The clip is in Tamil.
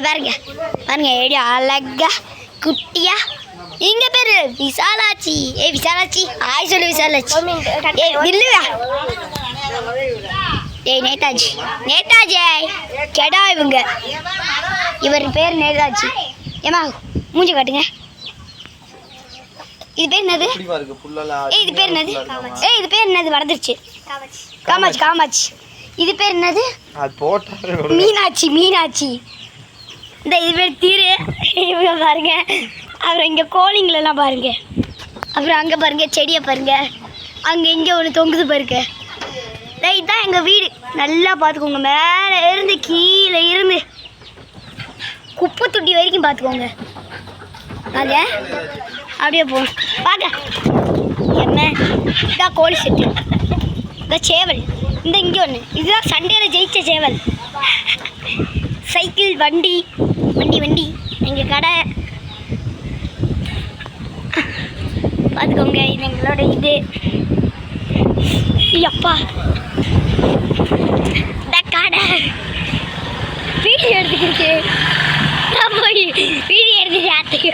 பாருங்க பாருங்க ஏடி அழகா குட்டியா. இங்க பேரு விசாலாச்சி. விசாலாச்சி ஆய் சொல்லு விசாலாச்சி. இல்லையா நேதாஜி நேதாஜி கெடா இவங்க. இவர் பேர் நேதாஜி. ஏமா மூஞ்சி காட்டுங்க. இது பேர் என்னது? இது பேர் என்னது? இது பேர் என்னது? வளர்ந்துருச்சு. காமாட்சி காமாட்சி. இது பேர் என்னது? மீனாட்சி மீனாட்சி. இந்த இது பேர் தீரு. இவங்க பாருங்க. அப்புறம் இங்கே கோழிங்களெல்லாம் பாருங்க. அப்புறம் அங்கே பாருங்க செடியை பாருங்க. அங்கே இங்கே ஒன்று தொங்குது பாருங்க. இதுதான் எங்கள் வீடு. நல்லா பார்த்துக்கோங்க. மேலே இருந்து கீழே இருந்து குப்பை தொட்டி வரைக்கும் பார்த்துக்கோங்க. அது அப்படியே போகணும் பார்க்க. என்ன இதான் கோழி செட்டு. இதான் சேவல். இந்த இங்கே ஒன்று. இதுதான் சண்டையில் ஜெயிச்ச சேவல். சைக்கிள் வண்டி வண்டி வண்டி எங்கள் கடை பார்த்துக்கோங்க. இது எங்களோட இது. அப்பா இந்த கடை வீடியோ எடுத்துக்கிட்டு நான் போய் வீடியோ எடுத்துட்டு